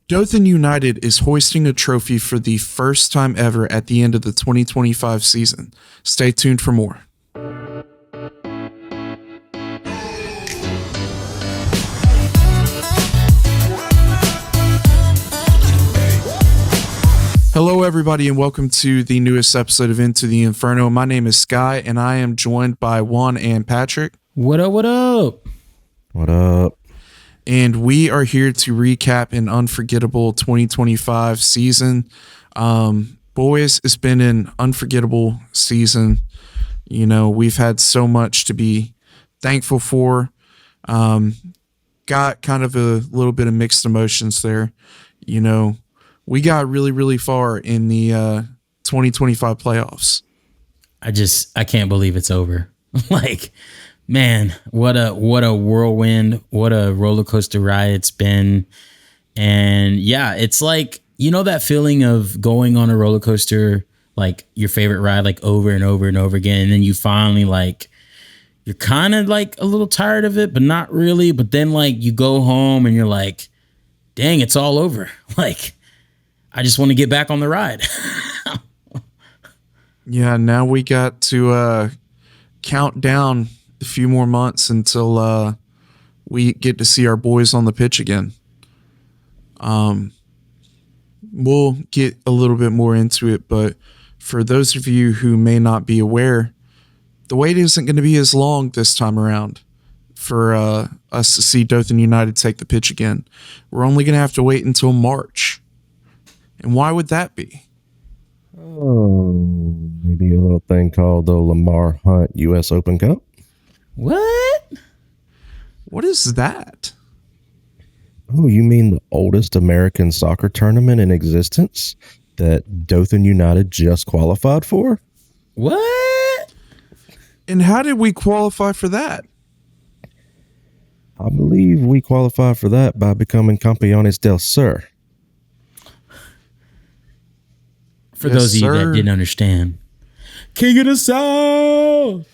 Dothan United is hoisting a trophy for the first time ever at the end of the 2025 season. Stay tuned for more. Hello, everybody, and welcome to the newest episode of Into the Inferno. My name is Sky, and I am joined by Juan and Patrick. What up, what up? What up? And we are here to recap an unforgettable 2025 season. Boys, it's been an unforgettable season. You know, we've had so much to be thankful for. Got kind of a little bit of mixed emotions there. You know, we got really, really far in the 2025 playoffs. I can't believe it's over. Like, man, what a whirlwind, what a roller coaster ride it's been. And yeah, it's like, you know, that feeling of going on a roller coaster, like your favorite ride, like over and over and over again. And then you finally like, you're kind of like a little tired of it, but not really. But then like you go home and you're like, dang, it's all over. Like, I just want to get back on the ride. Yeah, now we got to count down a few more months until we get to see our boys on the pitch again. We'll get a little bit more into it, but for those of you who may not be aware, the wait isn't going to be as long this time around for us to see Dothan United take the pitch again. We're only going to have to wait until March. And why would that be? Oh, maybe a little thing called the Lamar Hunt U.S. Open Cup. What? What is that? Oh, you mean the oldest American soccer tournament in existence that Dothan United just qualified for? What? And how did we qualify for that? I believe we qualified for that by becoming Campeones del Sur. For those of you that didn't understand. King of the South!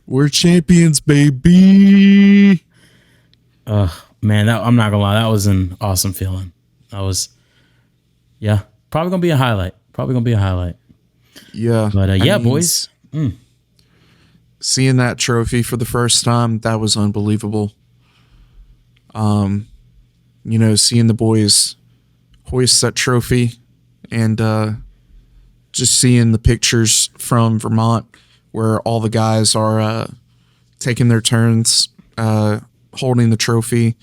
We're champions, baby! Man, I'm not gonna lie, that was an awesome feeling. That was, yeah, probably gonna be a highlight. Yeah. But yeah, boys. Seeing that trophy for the first time, that was unbelievable. You know, seeing the boys hoist that trophy and just seeing the pictures from Vermont where all the guys are taking their turns holding the trophy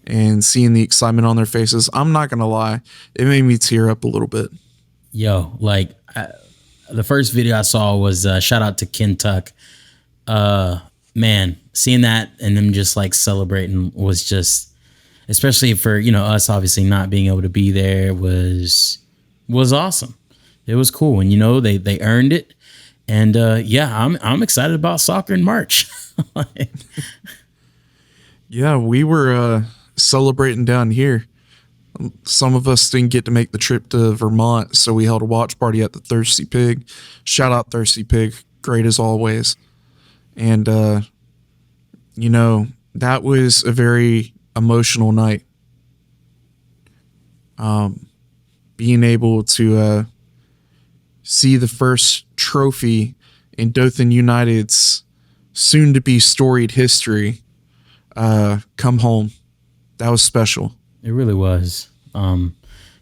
and seeing the excitement on their faces. I'm not going to lie. It made me tear up a little bit. Yo, like the first video I saw was shout out to Kentuck. Man, seeing that and them just like celebrating was just, especially for, you know, us obviously not being able to be there was awesome. It was cool. And, you know, they earned it. And yeah, I'm excited about soccer in March. Yeah, we were celebrating down here. Some of us didn't get to make the trip to Vermont, so we held a watch party at the Thirsty Pig. Shout out Thirsty Pig, great as always. And, you know, that was a very emotional night. Being able to see the first trophy in Dothan United's soon-to-be storied history come home. That was special. It really was.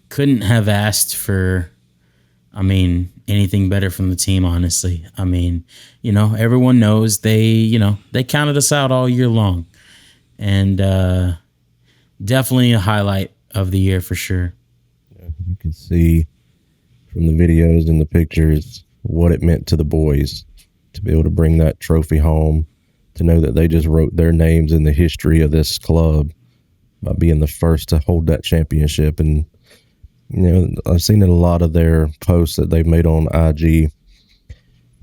Couldn't have asked for, I mean, anything better from the team, honestly. I mean, you know, everyone knows they counted us out all year long. And definitely a highlight of the year for sure. You can see from the videos and the pictures what it meant to the boys to be able to bring that trophy home, to know that they just wrote their names in the history of this club by being the first to hold that championship. And, you know, I've seen in a lot of their posts that they've made on IG,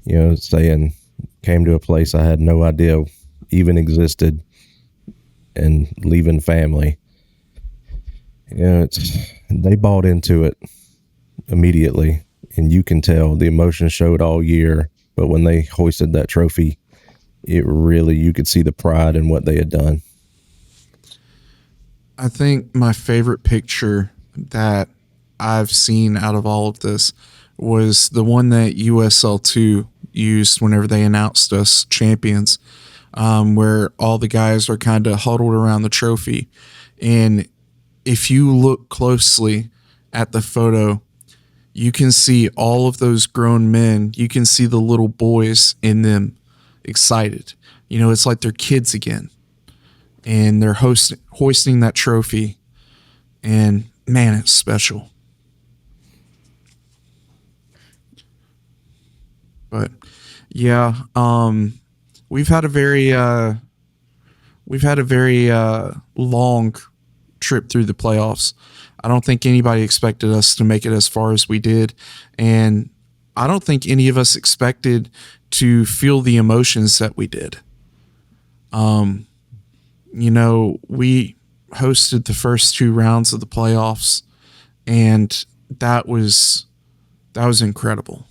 you know, saying, came to a place I had no idea even existed and leaving family. You know, they bought into it immediately, and you can tell the emotion showed all year. But when they hoisted that trophy, it really, you could see the pride in what they had done. I think my favorite picture that I've seen out of all of this was the one that USL2 used whenever they announced us champions, where all the guys are kind of huddled around the trophy. And if you look closely at the photo, you can see all of those grown men. You can see the little boys in them excited. You know, it's like they're kids again. And they're hoisting that trophy. And man, it's special. But yeah, we've had a very long trip through the playoffs. I don't think anybody expected us to make it as far as we did, and I don't think any of us expected to feel the emotions that we did. You know, we hosted the first 2 rounds of the playoffs, and that was incredible.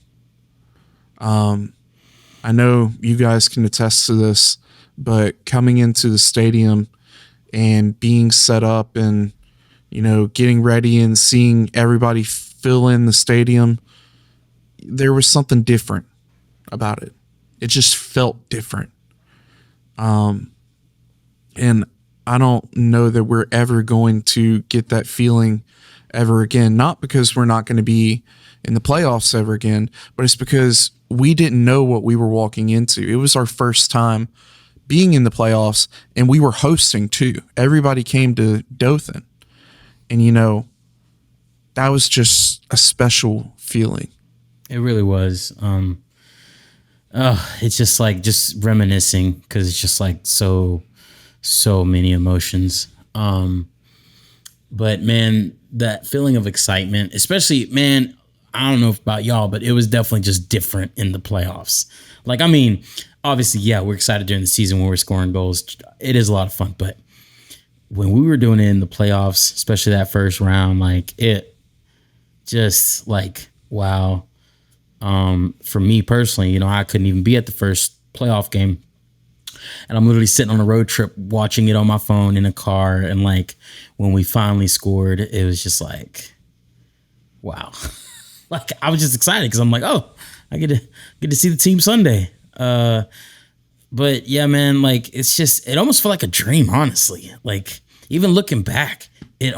I know you guys can attest to this, but coming into the stadium and being set up and, you know, getting ready and seeing everybody fill in the stadium, there was something different about it. It just felt different. And I don't know that we're ever going to get that feeling ever again. Not because we're not going to be in the playoffs ever again, but it's because we didn't know what we were walking into. It was our first time being in the playoffs, and we were hosting too. Everybody came to Dothan. And, you know, that was just a special feeling. It really was. It's just like just reminiscing because it's just like so many emotions. But man, that feeling of excitement, especially, man, I don't know about y'all, but it was definitely just different in the playoffs. Like, I mean, obviously, yeah, we're excited during the season when we're scoring goals. It is a lot of fun, but when we were doing it in the playoffs, especially that first round, like it just like, wow. For me personally, you know, I couldn't even be at the first playoff game. And I'm literally sitting on a road trip watching it on my phone in a car. And like when we finally scored, it was just like, wow. Like I was just excited because I'm like, oh, I get to see the team Sunday. But yeah, man, like it almost felt like a dream, honestly. Like even looking back, it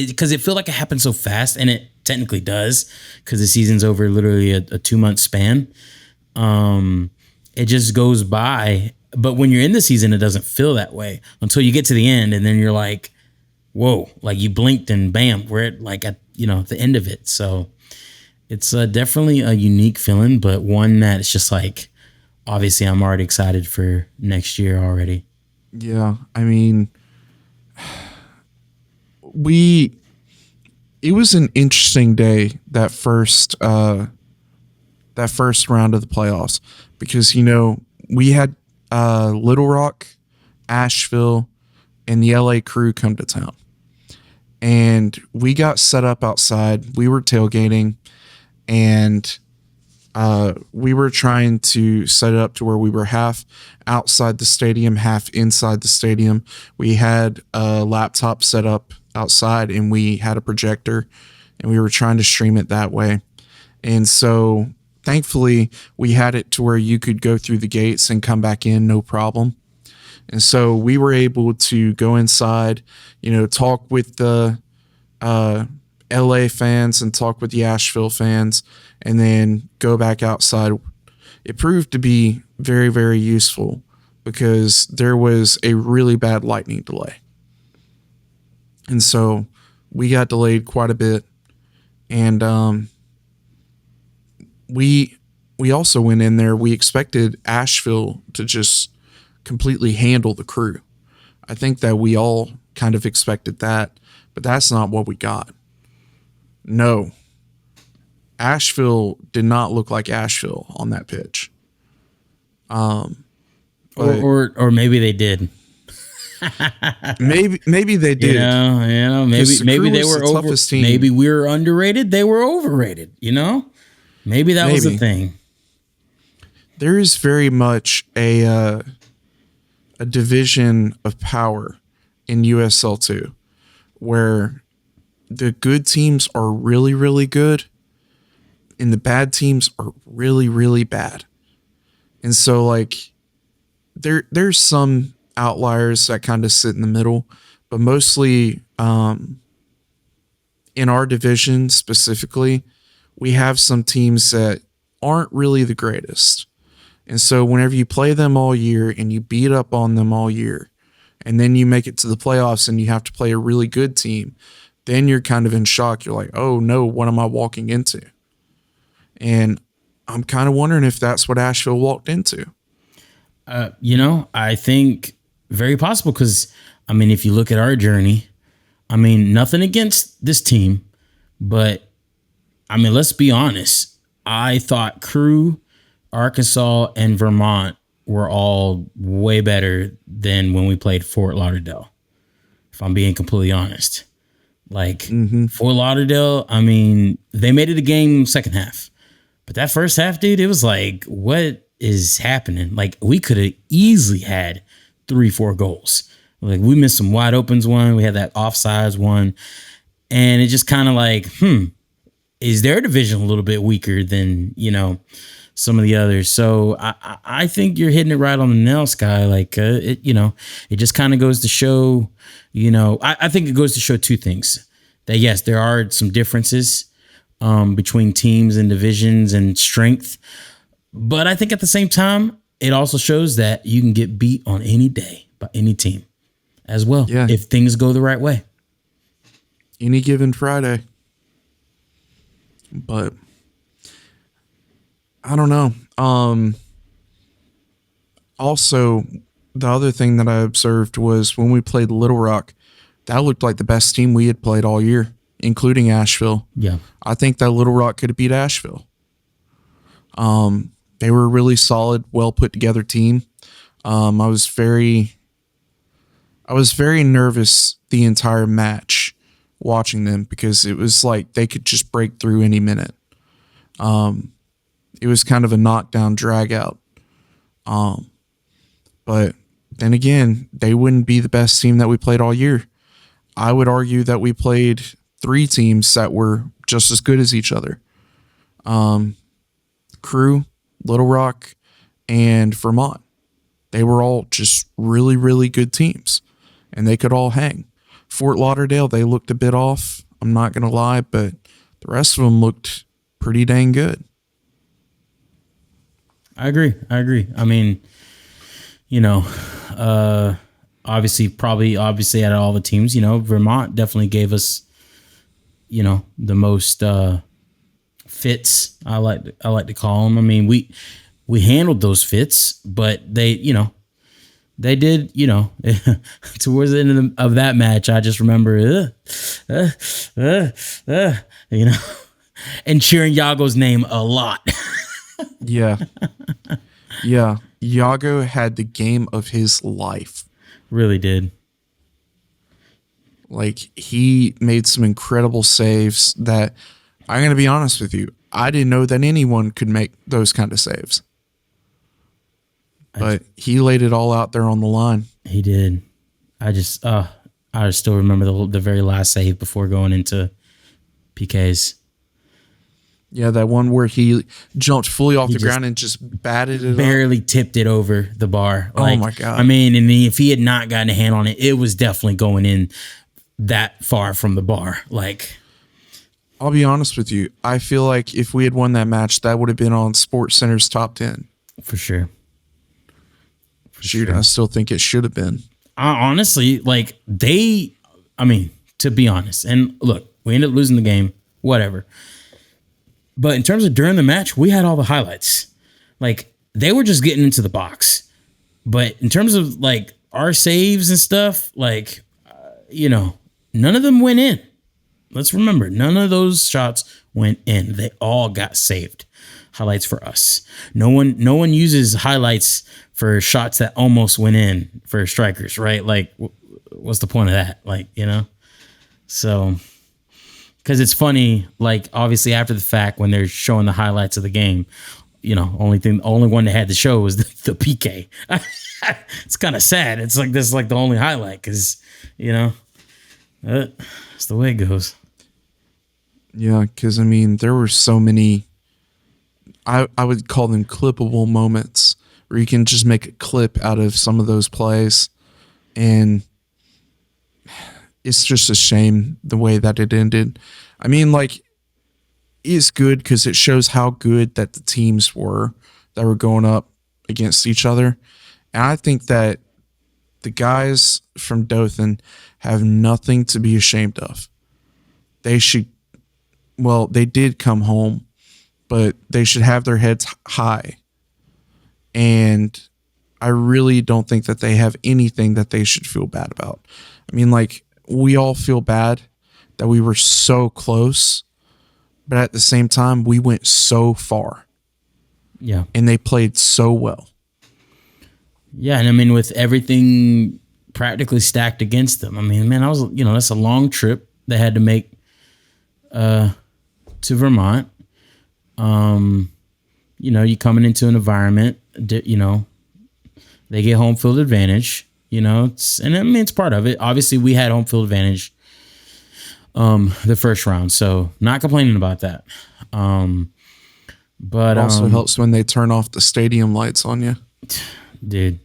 because it felt like it happened so fast, and it technically does because the season's over literally a 2-month span. It just goes by. But when you're in the season, it doesn't feel that way until you get to the end, and then you're like, whoa, like you blinked and bam, we're at like at, you know, the end of it. So it's definitely a unique feeling, but one that it's just like, obviously I'm already excited for next year already. Yeah. I mean, it was an interesting day, that first round of the playoffs, because, you know, we had Little Rock, Asheville, and the LA Crew come to town. And we got set up outside. We were tailgating, and we were trying to set it up to where we were half outside the stadium, half inside the stadium. We had a laptop set up outside, and we had a projector, and we were trying to stream it that way. And so thankfully we had it to where you could go through the gates and come back in, no problem. And so we were able to go inside, you know, talk with the LA fans and talk with the Asheville fans, and then go back outside. It proved to be very, very useful because there was a really bad lightning delay. And so we got delayed quite a bit. And we also went in there. We expected Asheville to just completely handle the Crew. I think that we all kind of expected that, but that's not what we got. No. Asheville did not look like Asheville on that pitch. Or maybe they did. maybe they did. You know, maybe they were over. Maybe we were underrated. They were overrated. You know, maybe that was the thing. There is very much a division of power in USL2. where the good teams are really, really good and the bad teams are really, really bad. And so like there's some outliers that kind of sit in the middle, but mostly in our division specifically, we have some teams that aren't really the greatest. And so whenever you play them all year and you beat up on them all year, and then you make it to the playoffs and you have to play a really good team, then you're kind of in shock. You're like, oh no, what am I walking into? And I'm kind of wondering if that's what Asheville walked into. I think very possible because, I mean, if you look at our journey, I mean, nothing against this team, but I mean, let's be honest. I thought Crew, Arkansas, and Vermont were all way better than when we played Fort Lauderdale, if I'm being completely honest. Like, Fort Lauderdale, I mean, they made it a game second half. But that first half, dude, it was like, what is happening? Like, we could have easily had 3-4 goals. Like, we missed some wide opens one. We had that offsides one. And it just kind of like, is their division a little bit weaker than, some of the others? So I think you're hitting it right on the nail, Sky. Like, it just kind of goes to show, I think it goes to show two things. That, yes, there are some differences between teams and divisions and strength. But I think at the same time, it also shows that you can get beat on any day by any team as well. Yeah. If things go the right way. Any given Friday. But I don't know. Also, the other thing that I observed was when we played Little Rock, that looked like the best team we had played all year, including Asheville. Yeah. I think that Little Rock could have beat Asheville. They were a really solid, well put together team. I was very nervous the entire match watching them because it was like they could just break through any minute. It was kind of a knockdown drag out. But then again, they wouldn't be the best team that we played all year. I would argue that we played 3 teams that were just as good as each other. Crew, Little Rock, and Vermont. They were all just really, really good teams, and they could all hang. Fort Lauderdale, they looked a bit off, I'm not going to lie, but the rest of them looked pretty dang good. I agree. I mean, obviously out of all the teams, Vermont definitely gave us, the most fits. I like to call them. I mean, we handled those fits, but they did, towards the end of that match, I just remember, and cheering Yago's name a lot. Yeah. Yago had the game of his life. Really did. Like, he made some incredible saves that, I'm going to be honest with you, I didn't know that anyone could make those kind of saves. But he laid it all out there on the line. He did. I still remember the very last save before going into PKs. Yeah, that one where he jumped fully off the ground and just batted it barely tipped it over the bar. Oh, my God. I mean, and if he had not gotten a hand on it, it was definitely going in that far from the bar. Like, I'll be honest with you. I feel like if we had won that match, that would have been on Sports Center's top 10. For sure. Shoot, I still think it should have been. Honestly, like, to be honest, and look, we ended up losing the game, whatever. But in terms of during the match, we had all the highlights. Like, they were just getting into the box. But in terms of, like, our saves and stuff, like, none of them went in. Let's remember, none of those shots went in. They all got saved. Highlights for us. No one uses highlights for shots that almost went in for strikers, right? Like, what's the point of that? Like, So, because it's funny, like, obviously after the fact when they're showing the highlights of the game, only one that had to show was the PK. It's kind of sad. It's like this, like the only highlight, because That's the way it goes. Yeah, because I mean, there were so many. I would call them clippable moments where you can just make a clip out of some of those plays, and it's just a shame the way that it ended. I mean, like, it's good because it shows how good that the teams were that were going up against each other, and I think that the guys from Dothan have nothing to be ashamed of. They should, well, they did come home, but they should have their heads high. And I really don't think that they have anything that they should feel bad about. I mean, like, we all feel bad that we were so close, but at the same time, we went so far. Yeah. And they played so well. Yeah, and I mean, with everything practically stacked against them, I mean, man, that's a long trip they had to make to Vermont. You coming into an environment, they get home field advantage, and I mean, it's part of it. Obviously, we had home field advantage the first round, so not complaining about that. But it also helps when they turn off the stadium lights on you. Dude,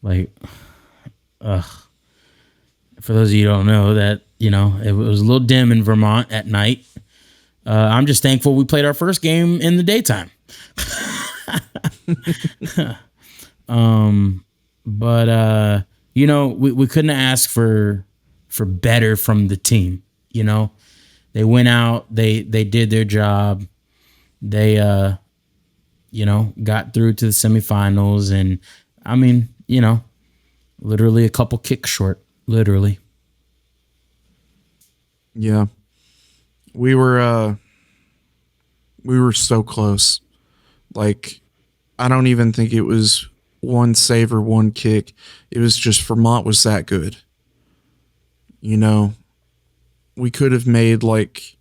like, for those of you who don't know that, it was a little dim in Vermont at night. I'm just thankful we played our first game in the daytime. But we couldn't ask for better from the team. They went out, they did their job. They got through to the semifinals, and I mean, literally a couple kicks short, literally. Yeah. We were so close. Like, I don't even think it was one save or one kick. It was just Vermont was that good. We could have made, like,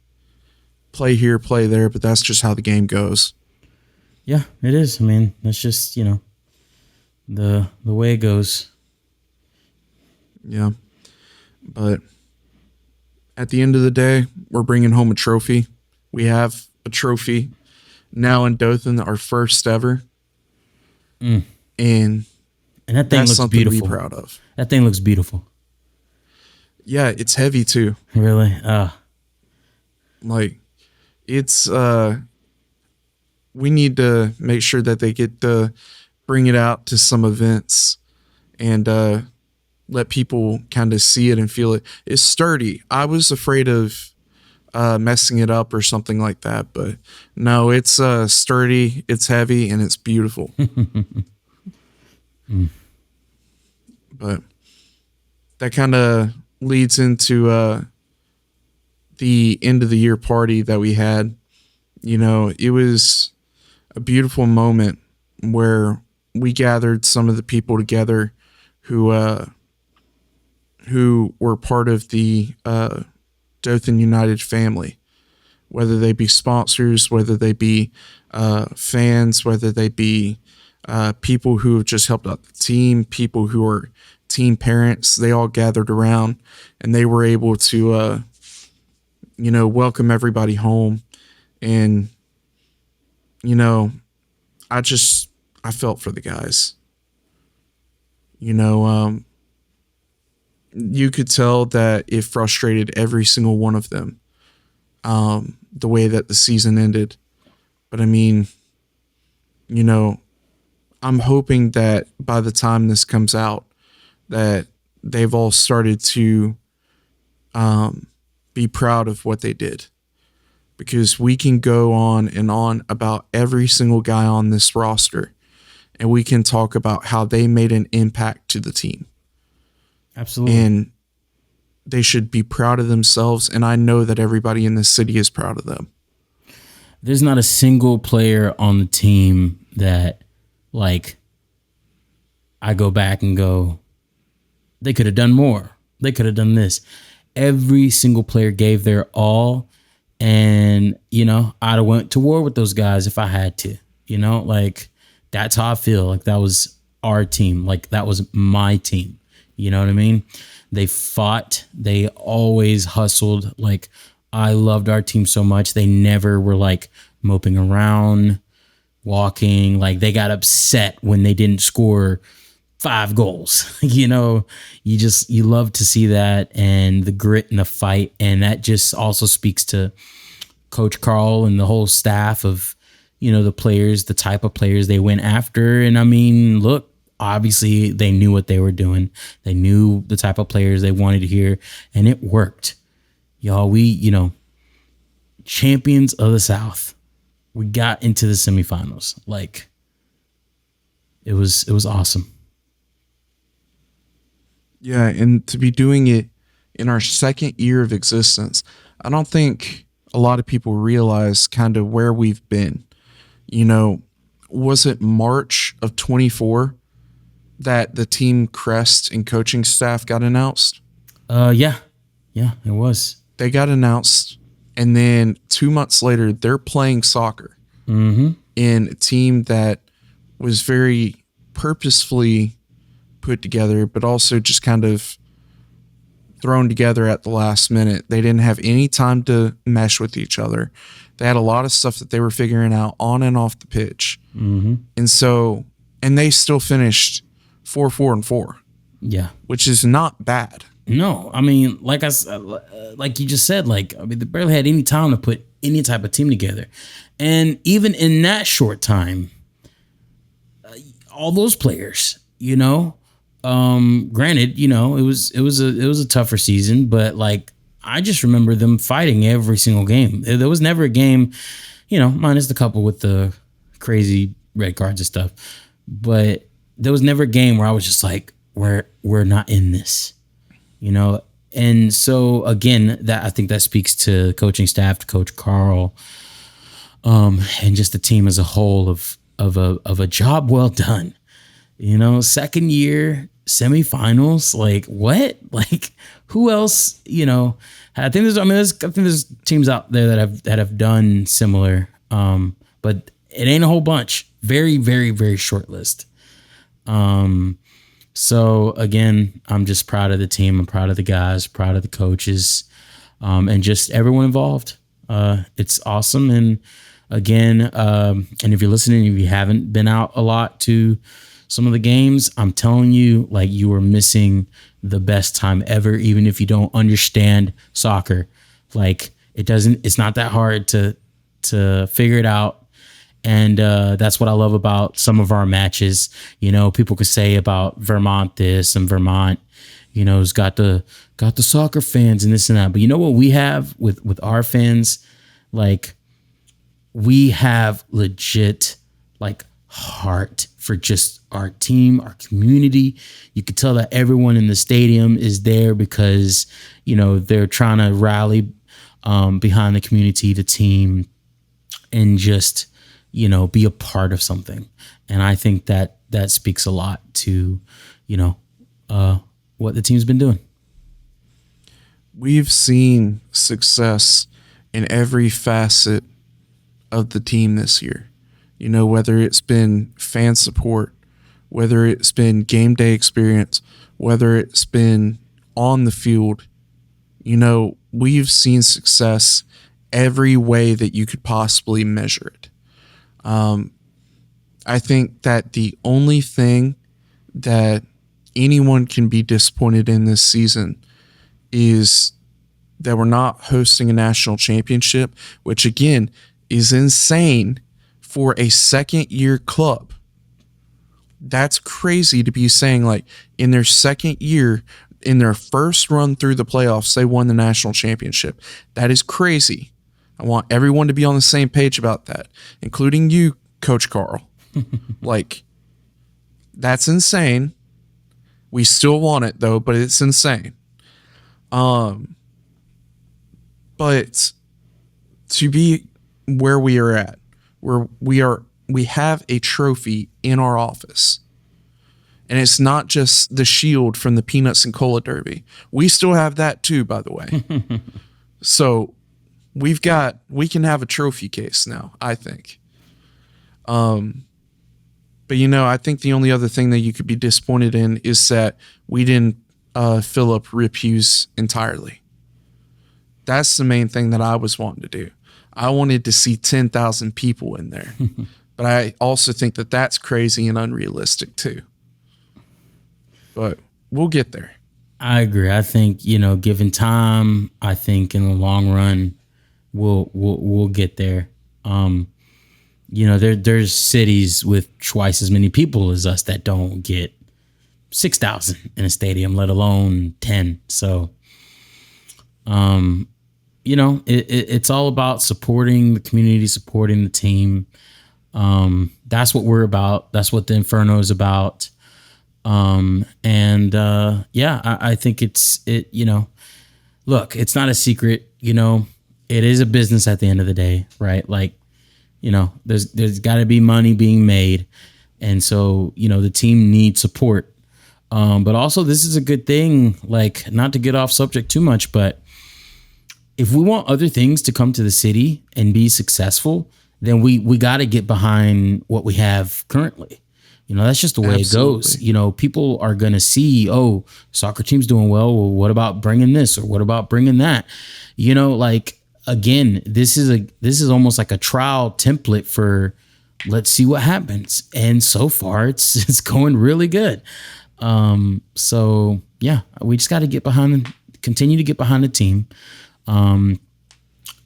play here, play there, but that's just how the game goes. Yeah, it is. I mean, that's just, the way it goes. Yeah. But at the end of the day, we're bringing home a trophy. We have a trophy now in Dothan, our first ever. And that thing looks beautiful. To be proud of. That thing looks beautiful. Yeah, it's heavy too. Really? Like, it's we need to make sure that they get to bring it out to some events and let people kind of see it and feel it. It's sturdy. I was afraid of messing it up or something like that, but no, it's sturdy, it's heavy, and it's beautiful. But that kind of leads into the end of the year party that we had. It was a beautiful moment where we gathered some of the people together who were part of the Dothan United family, whether they be sponsors, whether they be fans, whether they be people who have just helped out the team, people who are team parents. They all gathered around and they were able to welcome everybody home. And I felt for the guys. You could tell that it frustrated every single one of them, the way that the season ended. But I mean, I'm hoping that by the time this comes out, that they've all started to be proud of what they did. Because we can go on and on about every single guy on this roster, and we can talk about how they made an impact to the team. Absolutely. And they should be proud of themselves, and I know that everybody in this city is proud of them. There's not a single player on the team that, like, I go back and go, they could have done more. They could have done this. Every single player gave their all, and, I'd have went to war with those guys if I had to, like, that's how I feel. Like, that was our team. Like, that was my team. You know what I mean? They fought. They always hustled. Like, I loved our team so much. They never were like moping around, walking. Like, they got upset when they didn't score 5 goals. You love to see that, and the grit and the fight. And that just also speaks to Coach Carl and the whole staff of, the players, the type of players they went after. And I mean, look, obviously they knew what they were doing. They knew the type of players they wanted to hear, and it worked. Y'all, champions of the South. We got into the semifinals. Like, it was awesome. Yeah, and to be doing it in our second year of existence, I don't think a lot of people realize kind of where we've been. Was it March of 24 that the team crest and coaching staff got announced? Yeah, it was. They got announced, and then 2 months later, they're playing soccer in a team that was very purposefully put together, but also just kind of thrown together at the last minute. They didn't have any time to mesh with each other. They had a lot of stuff that they were figuring out on and off the pitch. And they still finished 4-4-4. Yeah. Which is not bad. No, I mean, like you just said, they barely had any time to put any type of team together. And even in that short time, all those players, granted, it was a tougher season, but I just remember them fighting every single game. There was never a game, minus the couple with the crazy red cards and stuff, but there was never a game where I was just like, we're not in this, And so again, I think that speaks to coaching staff, to Coach Carl, and just the team as a whole of a job well done. Second year semifinals, what? Who else? I think there's teams out there that have done similar, but it ain't a whole bunch. Very, very, very short list. So again, I'm just proud of the team. I'm proud of the guys, proud of the coaches, and just everyone involved. It's awesome. And again, and if you're listening, if you haven't been out a lot to some of the games, I'm telling you, you are missing the best time ever, even if you don't understand soccer. It's not that hard to figure it out. And that's what I love about some of our matches. People could say about Vermont this and Vermont, has got the soccer fans and this and that. But you know what we have with our fans? We have legit heart for just our team, our community. You could tell that everyone in the stadium is there because, they're trying to rally behind the community, the team, and just, be a part of something. And I think that speaks a lot to, what the team's been doing. We've seen success in every facet of the team this year. Whether it's been fan support, whether it's been game day experience, whether it's been on the field, we've seen success every way that you could possibly measure it. I think that the only thing that anyone can be disappointed in this season is that we're not hosting a national championship, which again is insane for a second year club. That's crazy to be saying in their second year, in their first run through the playoffs, they won the national championship. That is crazy. I want everyone to be on the same page about that, including you, Coach Carl. That's insane. We still want it though, but it's insane. But to be where we are at, where we have a trophy in our office. And it's not just the shield from the Peanuts and Cola Derby. We still have that too, by the way. So we can have a trophy case now, I think. But I think the only other thing that you could be disappointed in is that we didn't fill up Rip Hughes entirely. That's the main thing that I was wanting to do. I wanted to see 10,000 people in there. But I also think that that's crazy and unrealistic too. But we'll get there. I agree. I think, given time, I think in the long run, we'll get there. There's cities with twice as many people as us that don't get 6,000 in a stadium, let alone 10. So, it's all about supporting the community, supporting the team. That's what we're about. That's what the Inferno is about. I think look, it's not a secret, it is a business at the end of the day, right? Like, there's got to be money being made. And so, the team needs support. But also this is a good thing, like, not to get off subject too much, but if we want other things to come to the city and be successful, then we got to get behind what we have currently. That's just the way Absolutely. it goes. People are going to see, oh, soccer team's doing well. What about bringing this, or what about bringing that? Again, this is almost like a trial template for, let's see what happens. And so far it's going really good. So yeah, we just got to continue to get behind the team. And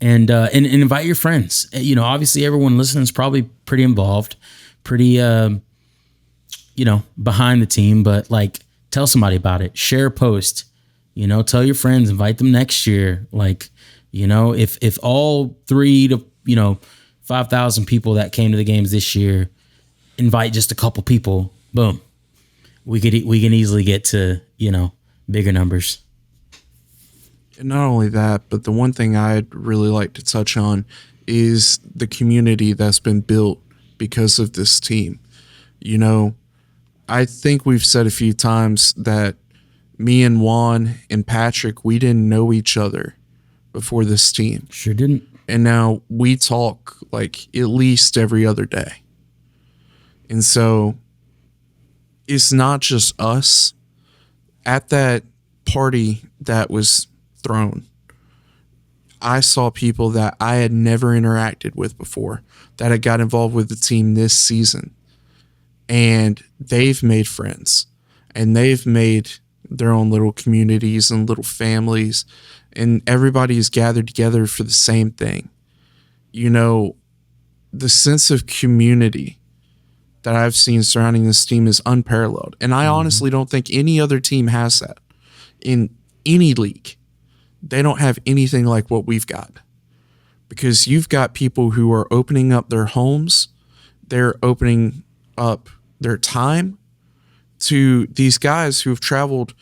invite your friends. Obviously everyone listening is probably pretty involved, pretty, behind the team, but like, tell somebody about it, share a post, tell your friends, invite them next year. Like, if all 3,000 to 5,000 people that came to the games this year invite just a couple people, boom, we can easily get to, bigger numbers. And not only that, but the one thing I'd really like to touch on is the community that's been built because of this team. I think we've said a few times that me and Juan and Patrick, we didn't know each other before this team. Sure didn't. And now we talk like at least every other day. And so it's not just us. At that party that was thrown, I saw people that I had never interacted with before that had got involved with the team this season. And they've made friends, and they've made their own little communities and little families, and everybody's gathered together for the same thing. The sense of community that I've seen surrounding this team is unparalleled. And I honestly don't think any other team has that in any league. They don't have anything like what we've got, because you've got people who are opening up their homes. They're opening up their time to these guys who have traveled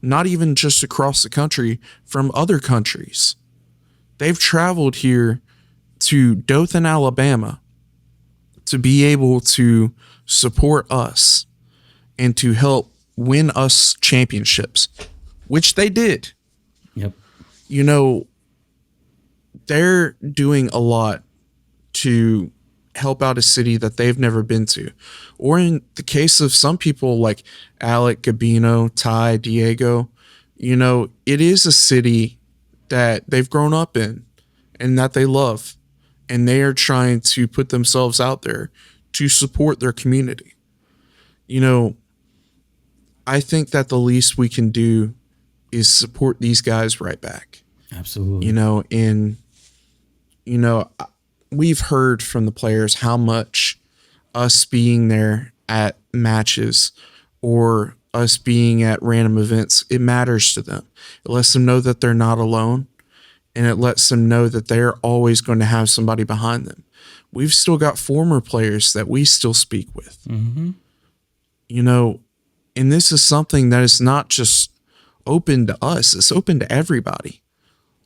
not even just across the country, from other countries. They've traveled here to Dothan, Alabama, to be able to support us and to help win us championships, which they did. Yep. They're doing a lot to help out a city that they've never been to. Or in the case of some people like Alec, Gabino, Ty, Diego, it is a city that they've grown up in and that they love. And they are trying to put themselves out there to support their community. I think that the least we can do is support these guys right back. Absolutely. We've heard from the players how much us being there at matches or us being at random events, it matters to them. It lets them know that they're not alone, and it lets them know that they're always going to have somebody behind them. We've still got former players that we still speak with. Mm-hmm. And this is something that is not just open to us, it's open to everybody.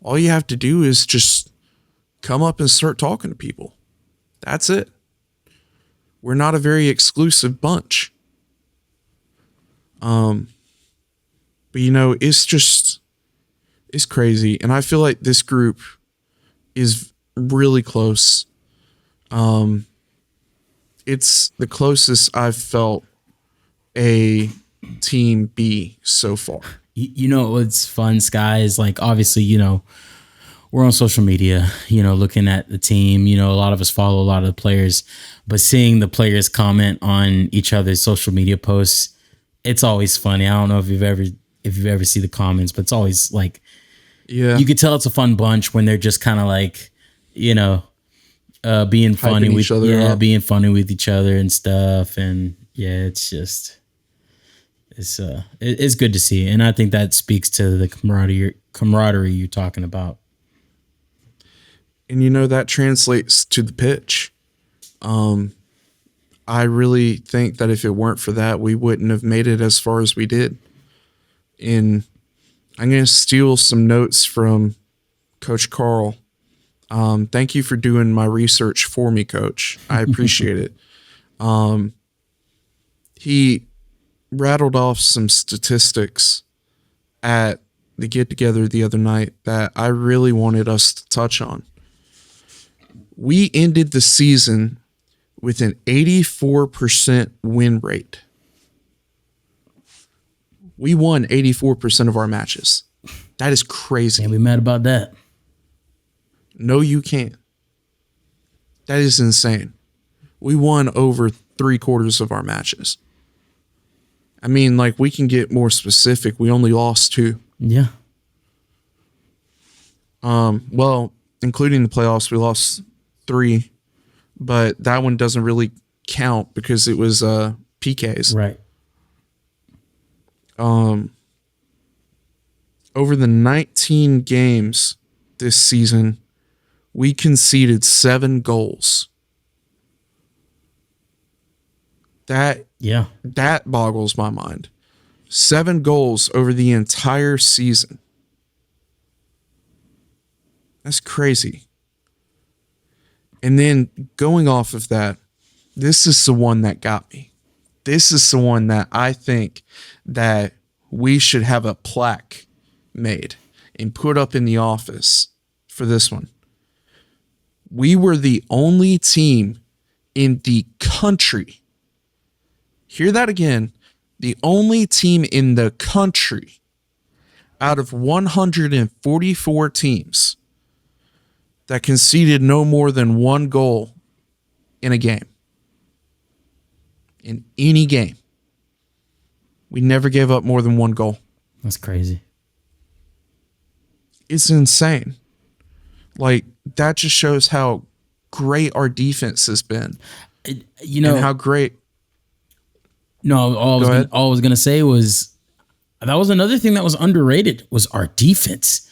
All you have to do is just come up and start talking to people. That's it. We're not a very exclusive bunch. But it's crazy. And I feel like this group is really close. It's the closest I've felt a team be so far. You know what's fun, Sky, is like obviously, we're on social media, looking at the team. A lot of us follow a lot of the players, but seeing the players comment on each other's social media posts, it's always funny. I don't know if you've ever see the comments, but it's always like, Yeah. you could tell it's a fun bunch when they're just kind of like, being funny Hyping with each other up. being funny with each other and stuff. And yeah, it's just it's good to see, and I think that speaks to the camaraderie you're talking about. And that translates to the pitch. I really think that if it weren't for that, we wouldn't have made it as far as we did. And I'm going to steal some notes from Coach Carl. Thank you for doing my research for me, Coach. I appreciate it. He rattled off some statistics at the get-together the other night that I really wanted us to touch on. We ended the season with an 84% win rate. We won 84% of our matches. That is crazy. Can't be mad about that. No, you can't. That is insane. We won over 3/4 of our matches. I mean, like, we can get more specific. We only lost 2. Yeah. Well, including the playoffs, we lost 3, but that one doesn't really count because it was PKs. Right. Over the 19 games this season, we conceded 7 goals. That boggles my mind. 7 goals over the entire season. That's crazy. And then going off of that, this is the one that got me. This is the one that I think that we should have a plaque made and put up in the office for this one. We were the only team in the country. Hear that again. The only team in the country out of 144 teams that conceded no more than 1 goal in a game. In any game. We never gave up more than 1 goal. That's crazy. It's insane. Like, that just shows how great our defense has been. And how great. No, all I was gonna say was that was another thing that was underrated was our defense.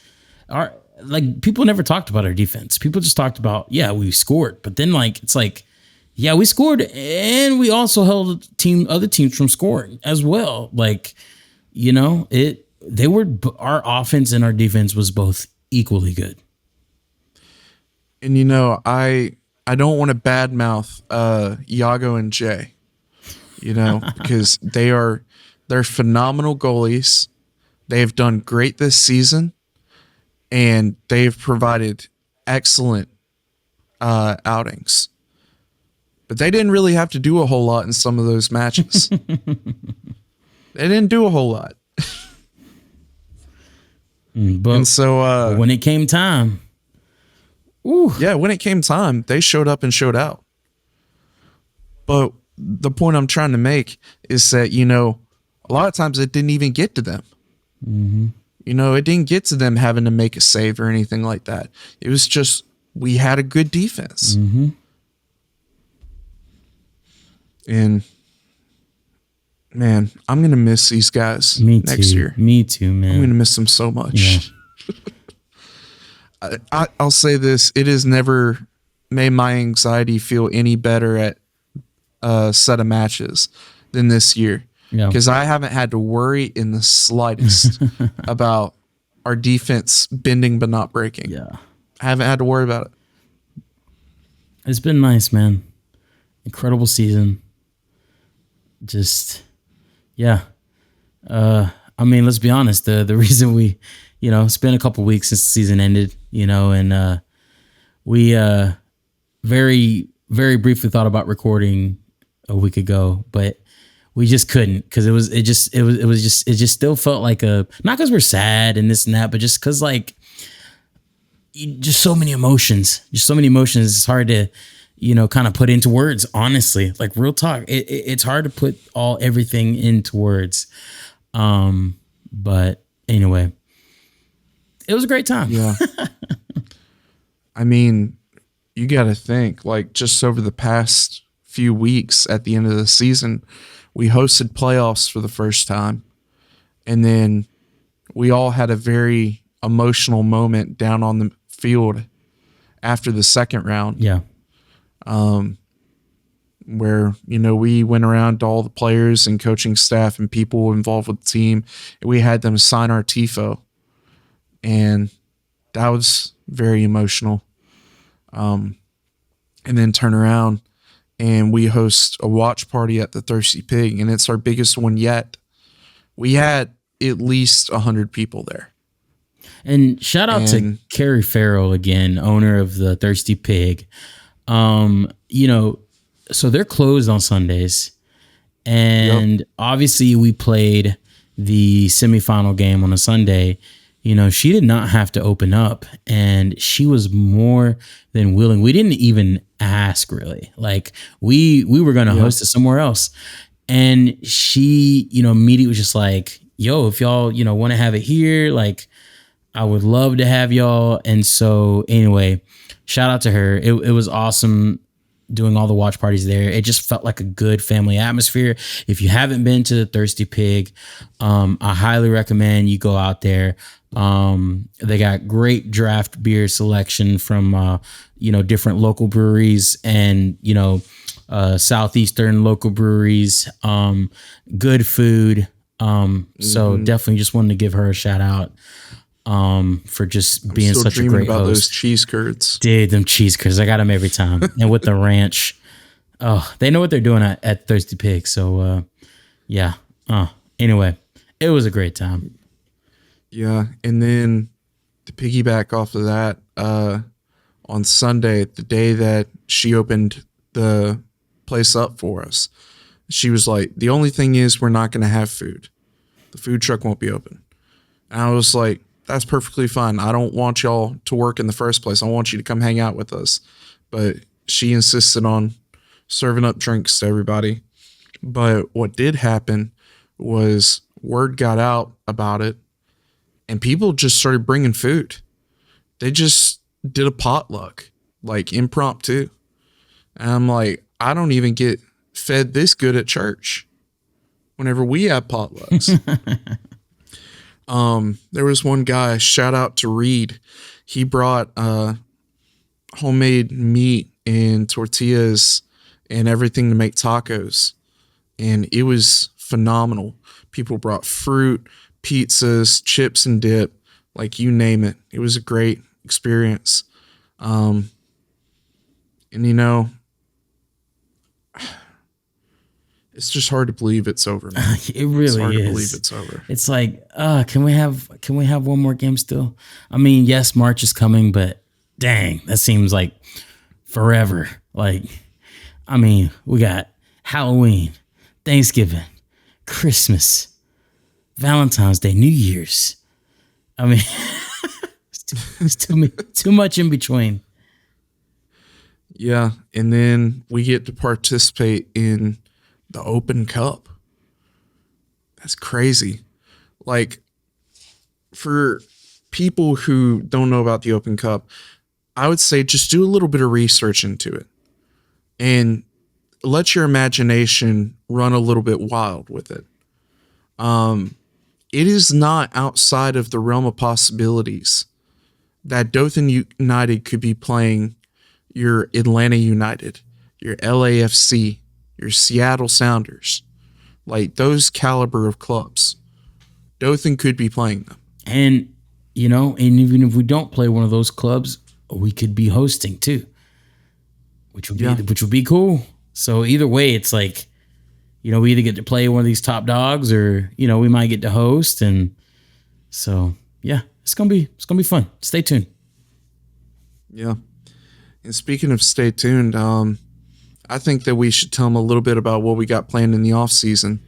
People never talked about our defense. People just talked about, we scored, but then we scored and we also held other teams from scoring as well. Our offense and our defense was both equally good. And I don't want to badmouth Iago and Jay, because they're phenomenal goalies. They've done great this season, and they've provided excellent outings. But they didn't really have to do a whole lot in some of those matches. They didn't do a whole lot. But when it came time, when it came time, they showed up and showed out. But the point I'm trying to make is that, a lot of times it didn't even get to them. Mm-hmm. It didn't get to them having to make a save or anything like that. It was just, we had a good defense. Mm-hmm. And man, I'm going to miss these guys next year. Me too, man. I'm going to miss them so much. Yeah. I'll say this. It has never made my anxiety feel any better at a set of matches than this year. Because I haven't had to worry in the slightest about our defense bending but not breaking. Yeah. I haven't had to worry about it. It's been nice, man. Incredible season. Just, let's be honest. The reason we, it's been a couple weeks since the season ended, and we very, very briefly thought about recording a week ago, but we just couldn't, because it just still felt like a, not because we're sad and this and that, but just because like just so many emotions. It's hard to, kind of put into words, honestly, like real talk. It's hard to put everything into words. But anyway, it was a great time. Yeah. I mean, you got to think, like, just over the past few weeks at the end of the season, we hosted playoffs for the first time. And then we all had a very emotional moment down on the field after the second round. Yeah. Where, we went around to all the players and coaching staff and people involved with the team, and we had them sign our TIFO. And that was very emotional. And then turn around and we host a watch party at the Thirsty Pig, and it's our biggest one yet. We had at least 100 people there. And shout out to Carrie Farrell again, owner of the Thirsty Pig. So they're closed on Sundays, and obviously we played the semifinal game on a Sunday. She did not have to open up, and she was more than willing. We didn't even ask, really. Like we were going to host it somewhere else. And she, immediately was just like, yo, if y'all, want to have it here, like I would love to have y'all. And so anyway, shout out to her. It was awesome doing all the watch parties there. It just felt like a good family atmosphere. If you haven't been to the Thirsty Pig, I highly recommend you go out there. They got great draft beer selection from, different local breweries and, Southeastern local breweries, good food. So definitely just wanted to give her a shout out, for just being such a great about host. Those cheese curds. Dude, them cheese curds. I got them every time. And with the ranch. Oh, they know what they're doing at Thirsty Pig. So, yeah. Anyway, it was a great time. Yeah. And then to piggyback off of that, on Sunday, the day that she opened the place up for us, she was like, the only thing is we're not going to have food. The food truck won't be open. And I was like, that's perfectly fine. I don't want y'all to work in the first place. I want you to come hang out with us. But she insisted on serving up drinks to everybody. But what did happen was word got out about it, and people just started bringing food. They just did a potluck, like impromptu. And I'm like, I don't even get fed this good at church whenever we have potlucks. There was one guy, shout out to Reed. He brought homemade meat and tortillas and everything to make tacos. And it was phenomenal. People brought fruit, pizzas, chips and dip, like you name it. It was a great experience. And it's just hard to believe it's over, man. It really is. It's hard to believe it's over. It's like, can we have one more game still? I mean, yes, March is coming, but dang, that seems like forever. Like, I mean, we got Halloween, Thanksgiving, Christmas, Valentine's Day, New Year's. I mean, it's too much in between. Yeah, and then we get to participate in the Open Cup. That's crazy. Like, for people who don't know about the Open Cup, I would say just do a little bit of research into it and let your imagination run a little bit wild with it. It is not outside of the realm of possibilities that Dothan United could be playing your Atlanta United, your LAFC, your Seattle Sounders, like those caliber of clubs. Dothan could be playing them. And, and even if we don't play one of those clubs, we could be hosting too, which would be cool. So either way, it's like, we either get to play one of these top dogs or, we might get to host. And so, yeah, it's going to be fun. Stay tuned. Yeah. And speaking of stay tuned, I I think that we should tell them a little bit about what we got planned in the off season.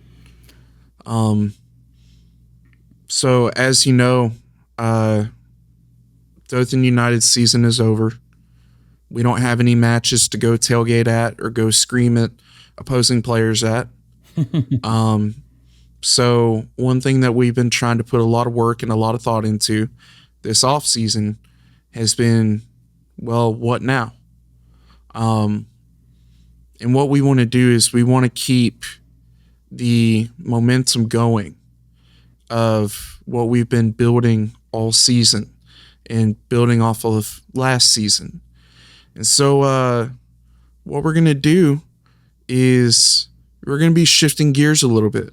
So as you know, Dothan United season is over. We don't have any matches to go tailgate at or go scream at opposing players at. So one thing that we've been trying to put a lot of work and a lot of thought into this off season has been, well, what now? And what we want to do is we want to keep the momentum going of what we've been building all season and building off of last season. And so what we're going to do is we're going to be shifting gears a little bit.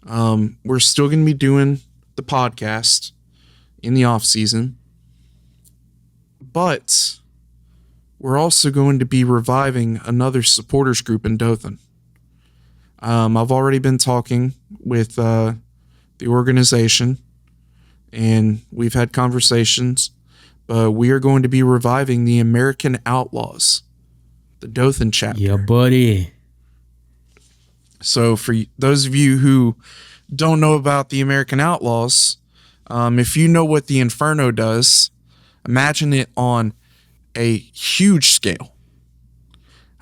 We're still going to be doing the podcast in the off season, but we're also going to be reviving another supporters group in Dothan. I've already been talking with the organization, and we've had conversations, but we are going to be reviving the American Outlaws, the Dothan chapter. Yeah, buddy. So for those of you who don't know about the American Outlaws, if you know what the Inferno does, imagine it on a huge scale.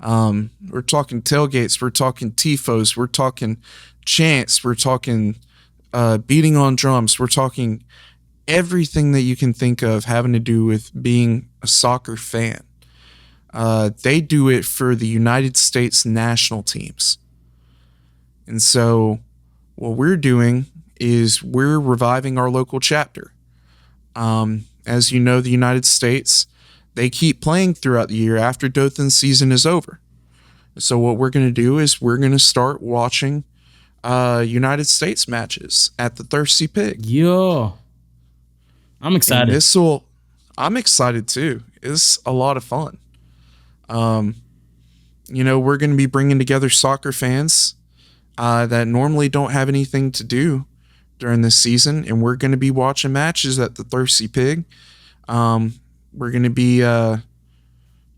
We're talking tailgates, we're talking tifos, we're talking chants, we're talking beating on drums, we're talking everything that you can think of having to do with being a soccer fan. They do it for the United States national teams. And so what we're doing is we're reviving our local chapter. As you know, the United States, they keep playing throughout the year after Dothan's season is over. So what we're going to do is we're going to start watching United States matches at the Thirsty Pig. Yeah. I'm excited. And I'm excited too. It's a lot of fun. We're going to be bringing together soccer fans that normally don't have anything to do during this season, and we're going to be watching matches at the Thirsty Pig. We're going to be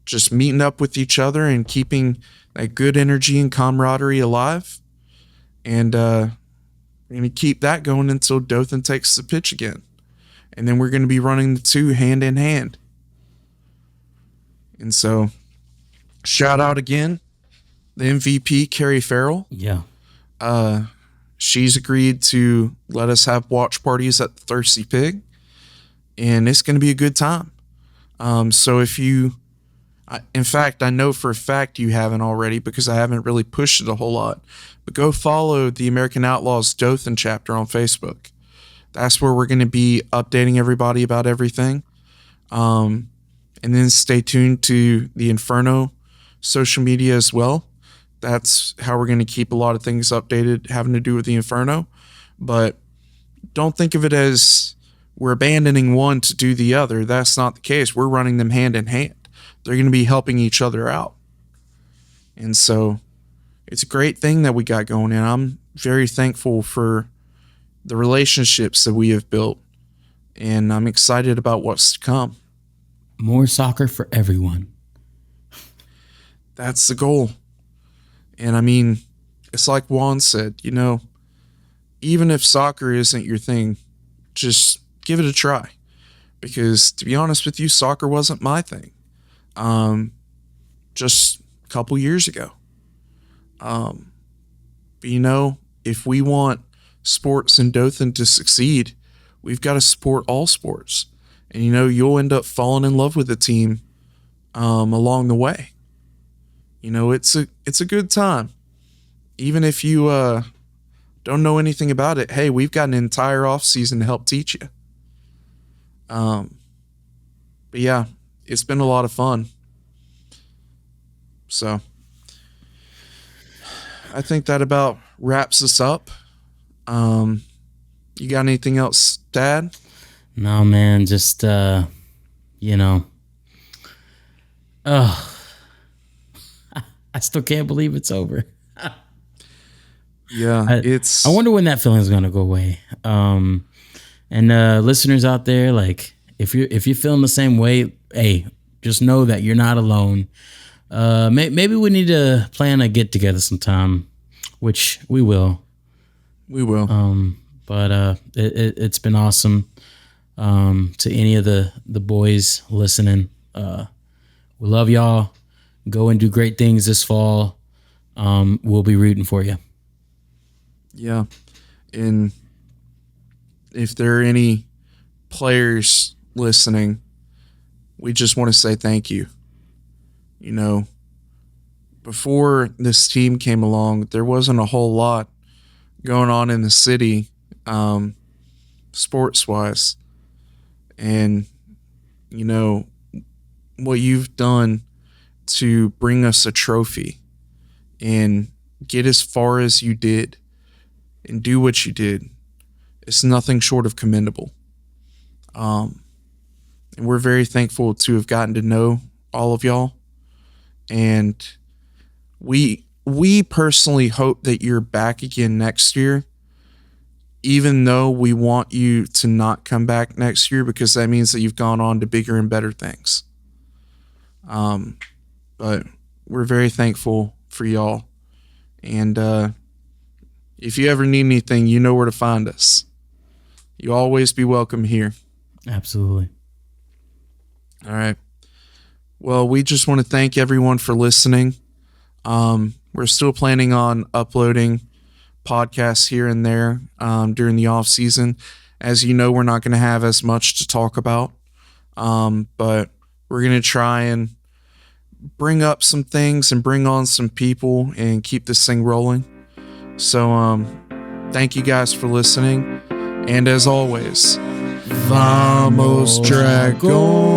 just meeting up with each other and keeping that good energy and camaraderie alive. And we're going to keep that going until Dothan takes the pitch again. And then we're going to be running the two hand in hand. And so, shout out again, the MVP, Carrie Farrell. Yeah. She's agreed to let us have watch parties at the Thirsty Pig. And it's going to be a good time. So if you, in fact, I know for a fact you haven't already because I haven't really pushed it a whole lot, but go follow the American Outlaws Dothan chapter on Facebook. That's where we're going to be updating everybody about everything. And then stay tuned to the Inferno social media as well. That's how we're going to keep a lot of things updated having to do with the Inferno. But don't think of it as we're abandoning one to do the other. That's not the case. We're running them hand in hand. They're going to be helping each other out. And so it's a great thing that we got going, and I'm very thankful for the relationships that we have built, and I'm excited about what's to come. More soccer for everyone. That's the goal. And I mean, it's like Juan said, even if soccer isn't your thing, just give it a try. Because to be honest with you, soccer wasn't my thing. Just a couple years ago. But if we want sports in Dothan to succeed, we've got to support all sports. And you'll end up falling in love with the team along the way. It's a good time. Even if you don't know anything about it, hey, we've got an entire off season to help teach you. But yeah, it's been a lot of fun. So I think that about wraps us up. You got anything else, Dad? No, man, just oh, I still can't believe it's over. Yeah, I wonder when that feeling is gonna go away. And listeners out there, like if you're feeling the same way, hey, just know that you're not alone. Maybe we need to plan a get together sometime, which we will. We will. But it's been awesome. To any of the boys listening, we love y'all. Go and do great things this fall. We'll be rooting for you. Yeah. And if there are any players listening, we just want to say thank you. You know, before this team came along, there wasn't a whole lot going on in the city, sports-wise. And, you know, what you've done to bring us a trophy and get as far as you did and do what you did, it's nothing short of commendable. And we're very thankful to have gotten to know all of y'all. And we personally hope that you're back again next year, even though we want you to not come back next year, because that means that you've gone on to bigger and better things. But we're very thankful for y'all. And if you ever need anything, you know where to find us. You always be welcome here. Absolutely. All right. Well, we just want to thank everyone for listening. We're still planning on uploading podcasts here and there during the off season. As you know, we're not going to have as much to talk about, but we're going to try and bring up some things and bring on some people and keep this thing rolling. So, thank you guys for listening. And as always, Vamos Dragon!